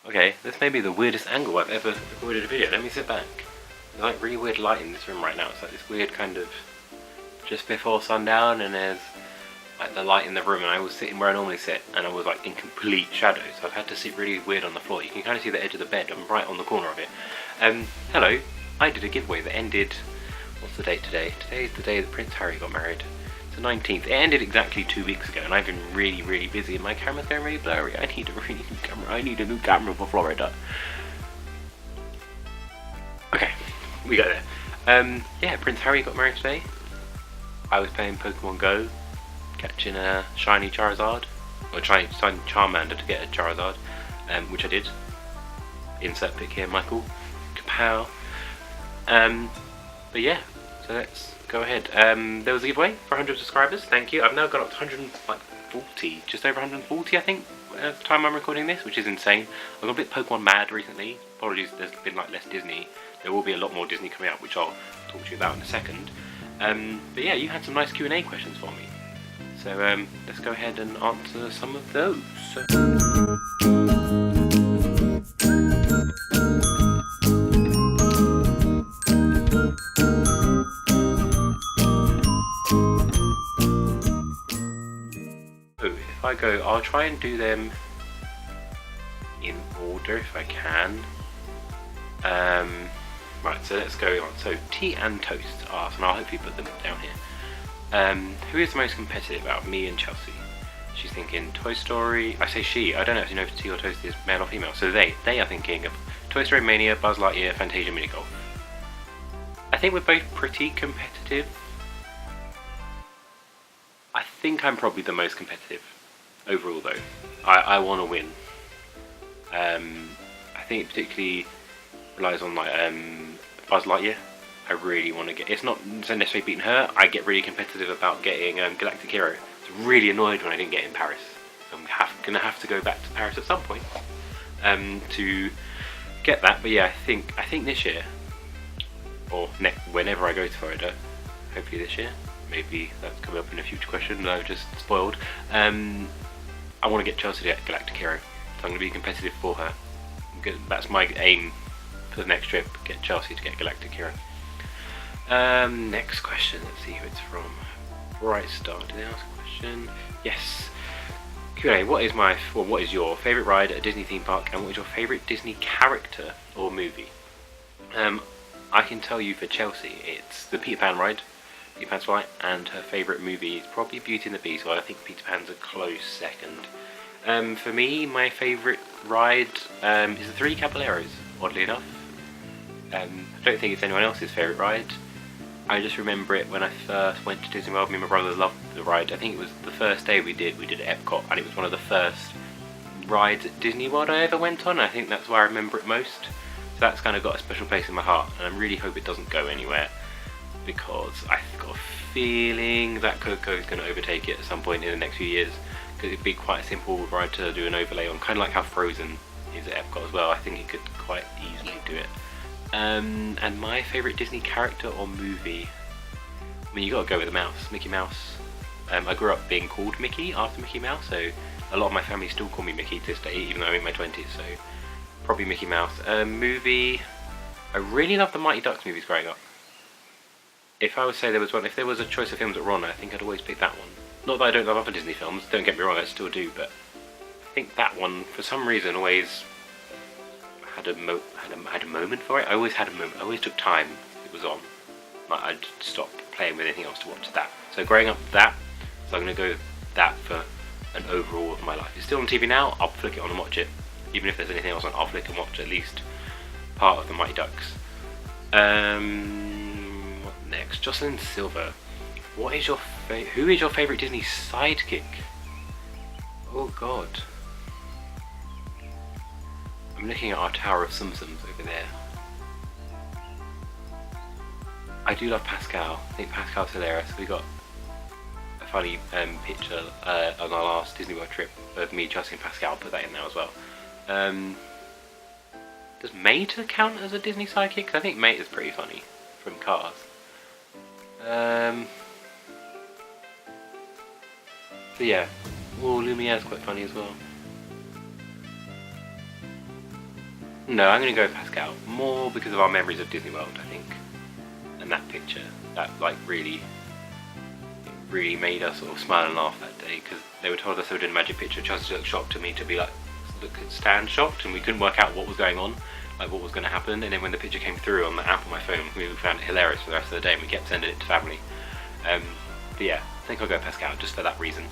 Okay, this may be the weirdest angle I've ever recorded a video. Let me sit back. There's like really weird light in this room right now. It's like this weird kind of just before sundown, and there's like the light in the room, and I was sitting where I normally sit, and I was like in complete shadow, so I've had to sit really weird on the floor. You can kind of see the edge of the bed. I'm right on the corner of it. Hello. I did a giveaway that ended. What's the date today? Today is the day that Prince Harry got married. It's the 19th. It ended exactly 2 weeks ago, and I've been really busy, and my camera's going really blurry. I need a really new camera. I need a new camera for Florida. Okay, we got there. Yeah, Prince Harry got married today. I was playing Pokemon Go, catching a shiny Charizard, or trying to find Charmander to get a Charizard, which I did. Insert pic here, Michael. Kapow. But yeah, so let's go ahead. There was a giveaway for 100 subscribers. Thank you. I've now got up to 140, just over 140, I think, at the time I'm recording this, which is insane. I got a bit Pokemon mad recently. Apologies, there's been like less Disney. There will be a lot more Disney coming out, which I'll talk to you about in a second. But yeah, you had some nice Q&A questions for me. So let's go ahead and answer some of those. If I go, I'll try and do them in order if I can. Right, so let's go on. So Tea and Toast asked, and I'll hopefully put them down here. Who is the most competitive out of me and Chelsie? She's thinking Toy Story. I say she. I don't actually know if Tea or Toast is male or female. So they are thinking of Toy Story Mania, Buzz Lightyear, Fantasia Mini Golf. I think we're both pretty competitive. I think I'm probably the most competitive overall, though. I want to win. I think it particularly relies on like Buzz Lightyear. I really want to get. It's not necessarily beating her. I get really competitive about getting Galactic Hero. I was really annoyed when I didn't get in Paris. I'm gonna have to go back to Paris at some point to get that. But yeah, I think this year, or whenever I go to Florida, hopefully this year. Maybe that's coming up in a future question that I've just spoiled. I want to get Chelsie to get Galactic Hero, so I'm going to be competitive for her. That's my aim for the next trip, get Chelsie to get Galactic Hero. Next question, let's see who it's from. Bright Star, did they ask a question? Yes. Q&A, what is your favourite ride at a Disney theme park, and what is your favourite Disney character or movie? I can tell you for Chelsie, it's the Peter Pan ride. Peter Pan's Flight, and her favourite movie is probably Beauty and the Beast, so I think Peter Pan's a close second. For me, my favourite ride is the Three Caballeros, oddly enough. I don't think it's anyone else's favourite ride. I just remember it when I first went to Disney World. Me and my brother loved the ride. I think it was the first day we did at Epcot, and it was one of the first rides at Disney World I ever went on. I think that's why I remember it most. So that's kind of got a special place in my heart, and I really hope it doesn't go anywhere, because I've got a feeling that Coco is going to overtake it at some point in the next few years, because it'd be quite a simple ride to do an overlay on, kind of like how Frozen is at Epcot as well. I think it could quite easily do it. And my favourite Disney character or movie, I mean, you got to go with the mouse, Mickey Mouse. I grew up being called Mickey after Mickey Mouse, so a lot of my family still call me Mickey to this day, even though I'm in my 20s, so probably Mickey Mouse. Movie, I really loved the Mighty Ducks movies growing up. If I would say there was one, if there was a choice of films that were on, I think I'd always pick that one. Not that I don't love other Disney films, don't get me wrong, I still do, but I think that one, for some reason, always had a moment for it. I always had a moment, I always took time it was on. Like, I'd stop playing with anything else to watch that. So growing up that, so I'm going to go with that for an overall of my life. It's still on TV now, I'll flick it on and watch it. Even if there's anything else on, I'll flick and watch at least part of the Mighty Ducks. Next, Jocelyn Silver. Who is your favourite Disney sidekick? Oh god. I'm looking at our Tower of Tsum Tsums over there. I do love Pascal. I think Pascal's hilarious. We got a funny picture on our last Disney World trip of me, Chelsie and Pascal. I'll put that in there as well. Does Mater count as a Disney sidekick? I think Mater's pretty funny from Cars. So yeah, Lumiere's quite funny as well. No, I'm going to go Pascal. More because of our memories of Disney World, I think. And that picture, that like really made us sort of smile and laugh that day, because they were told us they were doing a magic picture. Chelsie looked shocked to me to be like, stand shocked, and we couldn't work out what was going on, like what was going to happen. And then when the picture came through on the app on my phone, we found it hilarious for the rest of the day, and we kept sending it to family. But yeah, I think I'll go Pascal just for that reason.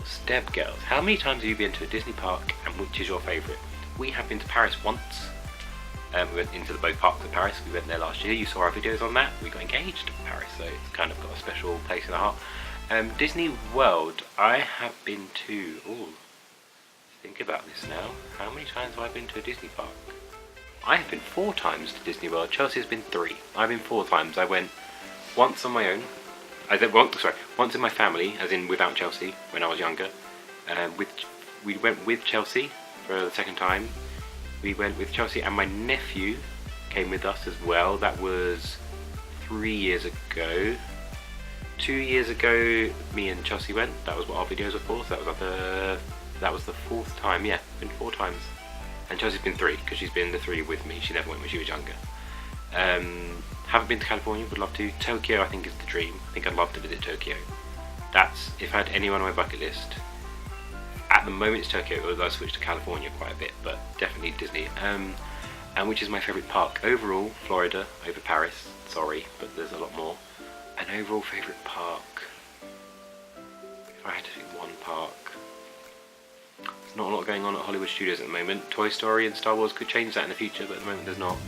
Step Girls, how many times have you been to a Disney park, and which is your favourite? We have been to Paris once. We went into both parks of Paris. We went there last year. You saw our videos on that. We got engaged in Paris, so it's kind of got a special place in the heart. Disney World, I have been to. Ooh, think about this now. How many times have I been to a Disney park? I have been 4 times to Disney World. Chelsea has been 3. I've been 4 times. I went once on my own. Once in my family, as in without Chelsea when I was younger. We went with Chelsea for the second time. We went with Chelsea, and my nephew came with us as well. That was 3 years ago. 2 years ago, me and Chelsea went. That was what our videos were for. So that was the 4th time. Yeah, been 4 times. And Chelsea's been 3 because she's been the 3 with me. She never went when she was younger. Haven't been to California, would love to. Tokyo, I think, is the dream. I think I'd love to visit Tokyo. That's, if I had anyone on my bucket list, at the moment it's Tokyo, although I switched to California quite a bit, but definitely Disney. And which is my favourite park? Overall, Florida over Paris. Sorry, but there's a lot more. An overall favourite park. If I had to pick one park. There's not a lot going on at Hollywood Studios at the moment. Toy Story and Star Wars could change that in the future, but at the moment there's not.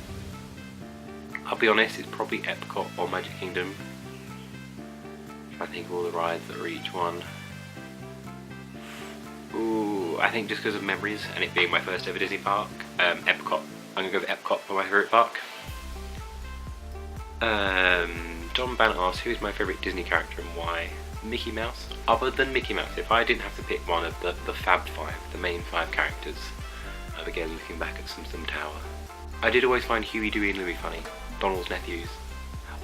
I'll be honest, it's probably Epcot or Magic Kingdom. I think all the rides that are each one. Ooh, I think just because of memories and it being my first ever Disney park, Epcot. I'm going to go with Epcot for my favourite park. John Banner asks, who is my favourite Disney character and why? Mickey Mouse. Other than Mickey Mouse, if I didn't have to pick one of the Fab 5, the main 5 characters, again looking back at Tsum Tower, I did always find Huey, Dewey and Louie funny. Donald's nephews.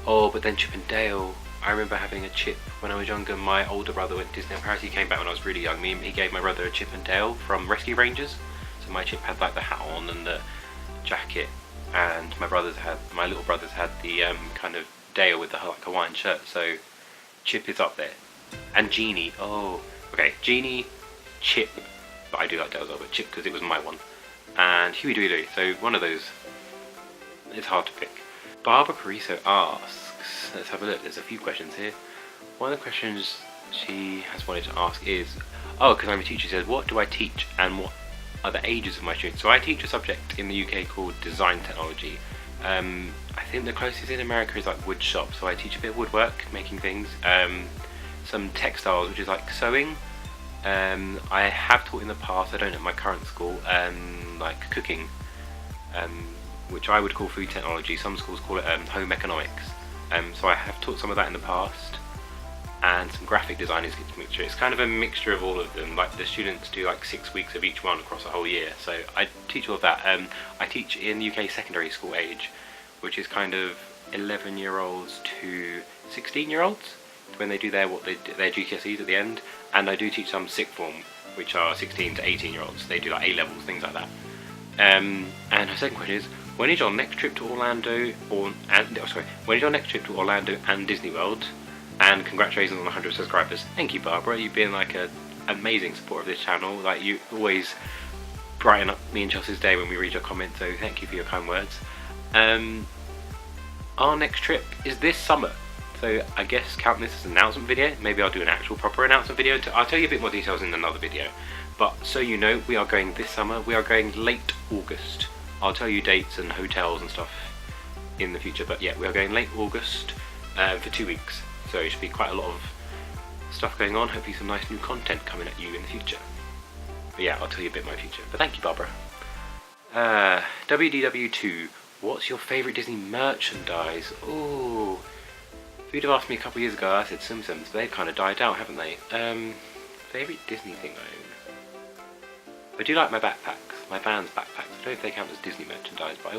Oh, but then Chip and Dale. I remember having a Chip when I was younger. My older brother went to Disneyland Paris. He came back when I was really young. He gave my brother a Chip and Dale from Rescue Rangers. So my Chip had like the hat on and the jacket, and my little brothers had the kind of Dale with the like Hawaiian shirt. So Chip is up there, and Genie. Oh, okay, Genie, Chip, but I do like Dale as well, but Chip because it was my one, and Huey, Dewey, Louie. So one of those. It's hard to pick. Barbara Cariso asks, let's have a look, there's a few questions here. One of the questions she has wanted to ask is, because I'm a teacher, she says, what do I teach and what are the ages of my students? So I teach a subject in the UK called design technology. I think the closest in America is like wood shop, so I teach a bit of woodwork, making things, some textiles, which is like sewing. I have taught in the past, I don't at my current school, like cooking, which I would call food technology. Some schools call it home economics. So I have taught some of that in the past, and some graphic design is a mixture. It's kind of a mixture of all of them. Like the students do like 6 weeks of each one across a whole year. So I teach all of that. I teach in UK secondary school age, which is kind of 11-year-olds to 16-year-olds when they do their GCSEs at the end. And I do teach some sixth form, which are 16 to 18-year-olds. They do like A levels, things like that. And her second question is, when is your next trip to Orlando and Disney World? And congratulations on 100 subscribers. Thank you, Barbara. You've been like an amazing supporter of this channel. Like, you always brighten up me and Chelsea's day when we read your comments, so thank you for your kind words. Our next trip is this summer. So I guess count this as an announcement video. Maybe I'll do an actual proper announcement video. I'll tell you a bit more details in another video. But so you know, we are going this summer. We are going late August. I'll tell you dates and hotels and stuff in the future, but yeah, we are going late August for 2 weeks, so it should be quite a lot of stuff going on. Hopefully some nice new content coming at you in the future. But yeah, I'll tell you a bit more in the future. But thank you, Barbara. WDW2, what's your favourite Disney merchandise? Ooh, if you'd have asked me a couple of years ago, I said Tsum Tsums, but they've kind of died out, haven't they? Favourite Disney thing I own? I do like my backpacks, my Vans backpacks. I don't know if they count as Disney merchandise, but I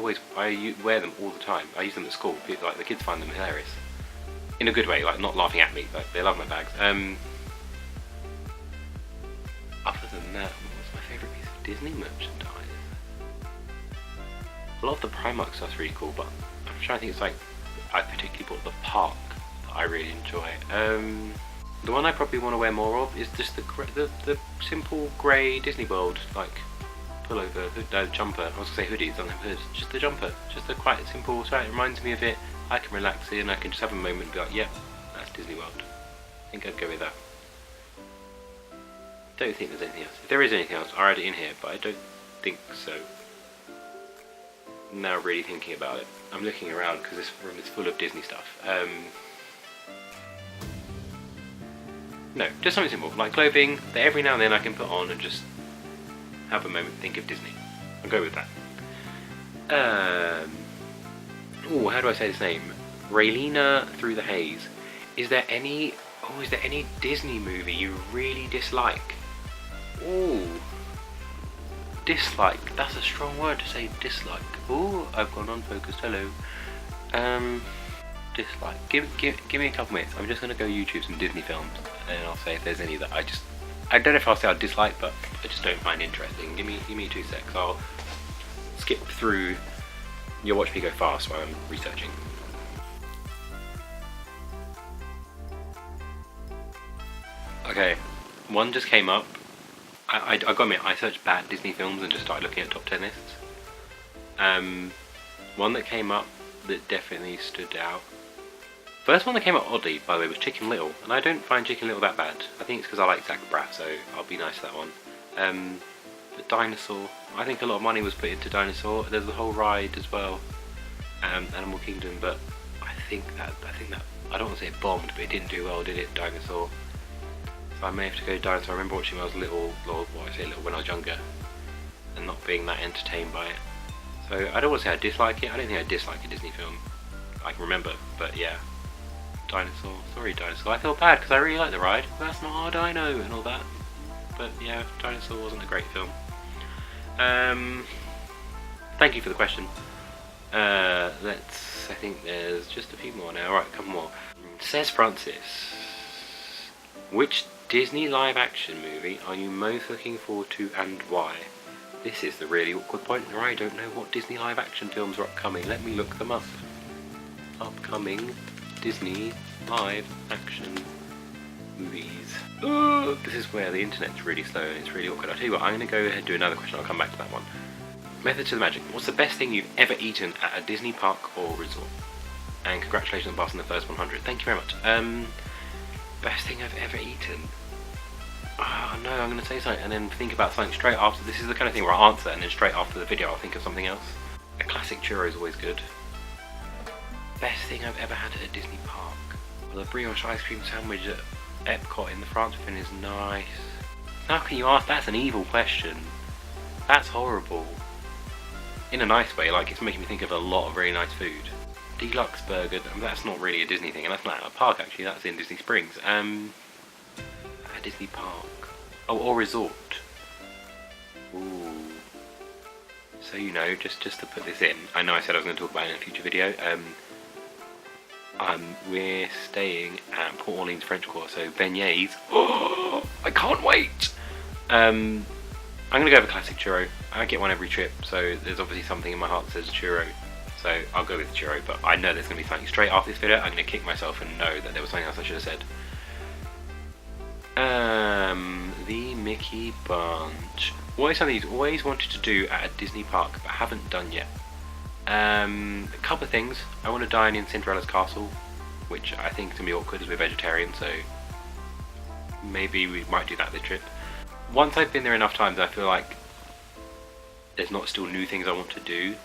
wear them all the time. I use them at school. Like the kids find them hilarious, in a good way, like not laughing at me. Like they love my bags. Other than that, Disney merchandise. A lot of the Primark stuff's really cool, but I'm trying to think. It's like I particularly bought the park that I really enjoy. The one I probably want to wear more of is just the simple grey Disney World like pullover, jumper. I was gonna say hoodie, it doesn't have hoods. Just the jumper, just the quite simple. So it reminds me of it. I can relax in. I can just have a moment and be like, yep, that's Disney World. I think I'd go with that. Don't think there's anything else. If there is anything else, I'll add it in here, but I don't think so. Now really thinking about it, I'm looking around because this room is full of Disney stuff. No, just something simple, like clothing that every now and then I can put on and just have a moment, think of Disney. I'll go with that. Oh, how do I say this name? Raylina Through the Haze. Is there any Disney movie you really dislike? Ooh. Dislike. That's a strong word to say, dislike. Ooh, I've gone unfocused. Hello. Dislike. Give me a couple minutes. I'm just gonna go YouTube some Disney films, and I'll say if there's any that I don't know if I'll say I dislike, but I just don't find interesting. Give me 2 secs. I'll skip through. You'll watch me go fast while I'm researching. Okay, one just came up. I gotta admit, I searched bad Disney films and just started looking at top 10 lists. One that came up that definitely stood out. First one that came up oddly, by the way, was Chicken Little, and I don't find Chicken Little that bad. I think it's because I like Zach Braff, so I'll be nice to that one. But Dinosaur, I think a lot of money was put into Dinosaur. There's the whole ride as well, Animal Kingdom, but I think that I don't want to say it bombed, but it didn't do well, did it? Dinosaur. So I may have to go Dinosaur. I remember watching when I was little, when I was younger, and not being that entertained by it. So I don't want to say I dislike it. I don't think I dislike a Disney film. I can remember, but yeah. Dinosaur. Sorry, Dinosaur. I feel bad because I really like the ride. That's not our dino and all that. But yeah, Dinosaur wasn't a great film. Thank you for the question. I think there's just a few more now. Alright, a couple more. Says Francis, which Disney live action movie are you most looking forward to and why? This is the really awkward point where I don't know what Disney live action films are upcoming. Let me look them up. Upcoming Disney live action movies. Oh, this is where the internet's really slow and it's really awkward. I'll tell you what, I'm going to go ahead and do another question. I'll come back to that one. Method to the magic. What's the best thing you've ever eaten at a Disney park or resort? And congratulations on passing the first 100. Thank you very much. Best thing I've ever eaten? Oh no, I'm going to say something and then think about something straight after. This is the kind of thing where I'll answer and then straight after the video I'll think of something else. A classic churro is always good. Best thing I've ever had at a Disney park? Well, the brioche ice cream sandwich at Epcot in the France fin is nice. How can you ask? That's an evil question. That's horrible. In a nice way, like it's making me think of a lot of very nice food. Deluxe burger, that's not really a Disney thing, and that's not at a park actually, that's in Disney Springs. A Disney park. Oh, or resort. Ooh. So you know, just to put this in, I know I said I was going to talk about it in a future video. We're staying at Port Orleans French Quarter, so beignets. Oh, I can't wait! I'm going to go with a classic churro. I get one every trip, so there's obviously something in my heart that says churro. So I'll go with churro, but I know there's going to be something straight after this video. I'm going to kick myself and know that there was something else I should have said. The Mickey Bunch. What is something you've always wanted to do at a Disney park but haven't done yet? A couple of things. I want to dine in Cinderella's castle, which I think is going to be awkward as we're vegetarian, so maybe we might do that this trip. Once I've been there enough times, I feel like there's not still new things I want to do.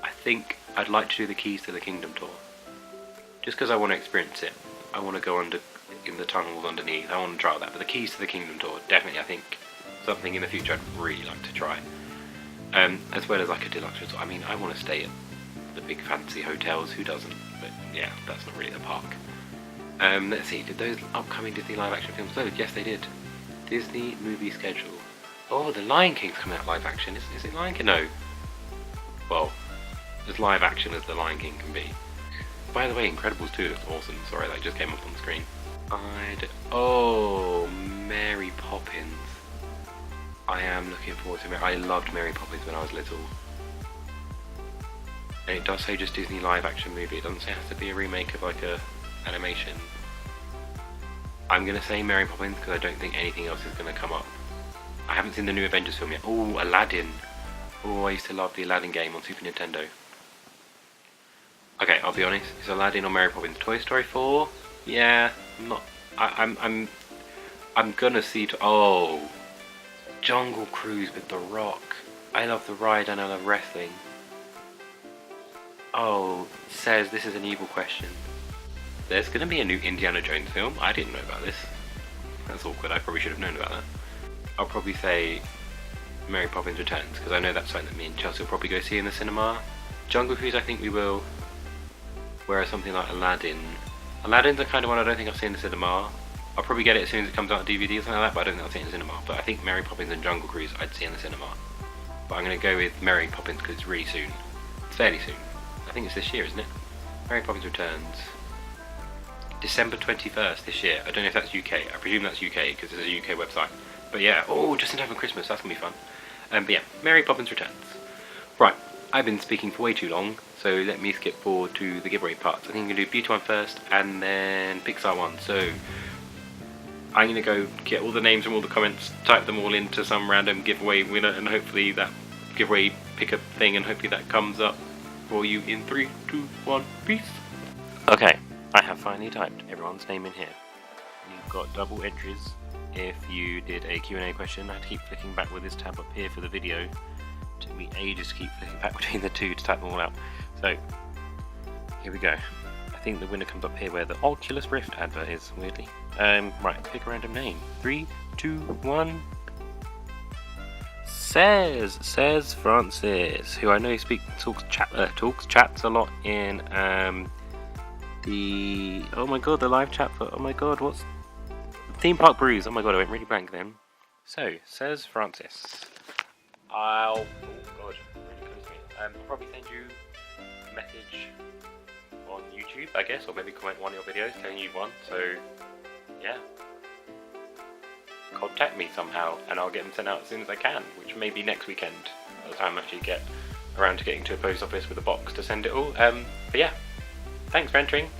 I think I'd like to do the Keys to the Kingdom tour. Just because I want to experience it. I want to go under in the tunnels underneath. I want to try that. But the Keys to the Kingdom tour, definitely I think something in the future I'd really like to try. As well as like a deluxe resort. I mean, I want to stay at the big fancy hotels. Who doesn't? But yeah, that's not really the park. Let's see. Did those upcoming Disney live action films load? Yes, they did. Disney movie schedule. Oh, the Lion King's coming out live action. Is it Lion King? No. Well, as live action as the Lion King can be. By the way, Incredibles 2 looks awesome. Sorry, that just came up on the screen. Oh, Mary Poppins. I am looking forward to it. I loved Mary Poppins when I was little. And it does say just Disney live action movie. It doesn't say it has to be a remake of like a animation. I'm going to say Mary Poppins because I don't think anything else is going to come up. I haven't seen the new Avengers film yet. Oh, Aladdin. Oh, I used to love the Aladdin game on Super Nintendo. Okay, I'll be honest. Is Aladdin or Mary Poppins? Toy Story 4? Yeah, I'm not. I'm gonna see. Oh, Jungle Cruise with The Rock. I love the ride and I love wrestling. Oh, says this is an evil question. There's gonna be a new Indiana Jones film. I didn't know about this. That's awkward. I probably should have known about that. I'll probably say Mary Poppins Returns because I know that's something that me and Chelsie will probably go see in the cinema. Jungle Cruise I think we will. Whereas something like Aladdin's the kind of one I don't think I'll see in the cinema. I'll probably get it as soon as it comes out on DVD or something like that, but I don't think I'll see it in the cinema. But I think Mary Poppins and Jungle Cruise I'd see in the cinema. But I'm going to go with Mary Poppins because it's really soon. It's fairly soon. I think it's this year, isn't it? Mary Poppins Returns. December 21st this year. I don't know if that's UK. I presume that's UK because it's a UK website. But yeah, oh, just in time for Christmas. That's going to be fun. But yeah, Mary Poppins Returns. Right, I've been speaking for way too long, so let me skip forward to the giveaway parts. I think I'm going to do Beauty one first and then Pixar one. So I'm going to go get all the names from all the comments, type them all into some random giveaway winner, and hopefully that giveaway pick a thing, and hopefully that comes up for you in 3, 2, 1, peace. Okay, I have finally typed everyone's name in here. You've got double entries if you did a Q&A question. I had to keep flicking back with this tab up here for the video. It took me ages to keep flicking back between the two to type them all out. So, here we go. I think the winner comes up here where the Oculus Rift advert is, weirdly. Right, pick a random name. 3, 2, 1. Says Francis, who I know chats a lot in the the live chat for what's Theme Park Brews. Oh my god, I went really blank then. So says Francis, really close to me. I'll probably send you a message on YouTube, I guess, or maybe comment one of your videos telling you won. So yeah, contact me somehow and I'll get them sent out as soon as I can, which may be next weekend by the time I actually get around to getting to a post office with a box to send it all. But yeah, thanks for entering.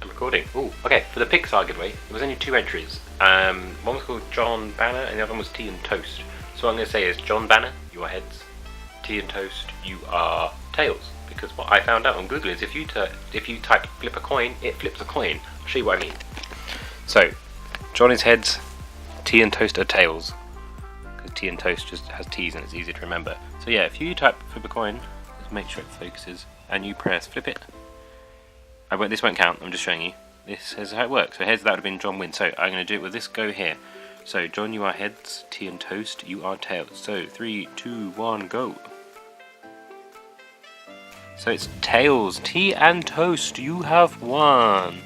I'm recording. Oh, okay, for the Pixar giveaway there was only 2 entries. One was called John Banner and the other one was Tea and Toast. So what I'm going to say is John Banner, you are heads. Tea and Toast, you are tails. Because what I found out on Google is if you type flip a coin, it flips a coin. I'll show you what I mean. So John is heads, Tea and Toast are tails, because Tea and Toast just has T's and it's easy to remember. So yeah, if you type flip a coin, just make sure it focuses, and you press flip it. This won't count, I'm just showing you. This is how it works. So heads, that would have been John wins. So I'm going to do it with this go here. So John, you are heads, Tea and Toast, you are tails. So 3, 2, 1, go. So it's tails, Tea and Toast, you have won.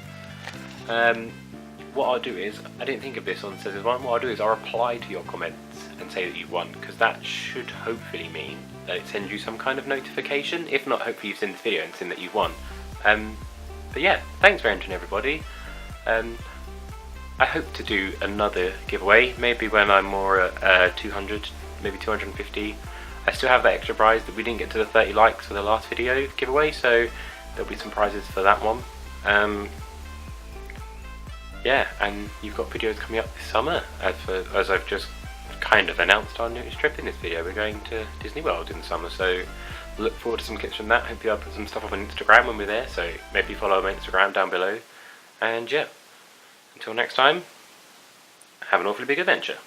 What I'll do is, I didn't think of this on Says One, what I'll do is I'll reply to your comments and say that you've won, because that should hopefully mean that it sends you some kind of notification. If not, hopefully you've seen this video and seen that you've won. But yeah, thanks for entering everybody. I hope to do another giveaway, maybe when I'm more at 200, maybe 250. I still have that extra prize that we didn't get to the 30 likes for the last video giveaway, so there'll be some prizes for that one. Yeah, and you've got videos coming up this summer, as I've just kind of announced our newest trip in this video. We're going to Disney World in the summer, so look forward to some clips from that. Hopefully I'll put some stuff up on Instagram when we're there, so maybe follow my Instagram down below. And yeah, until next time, have an awfully big adventure.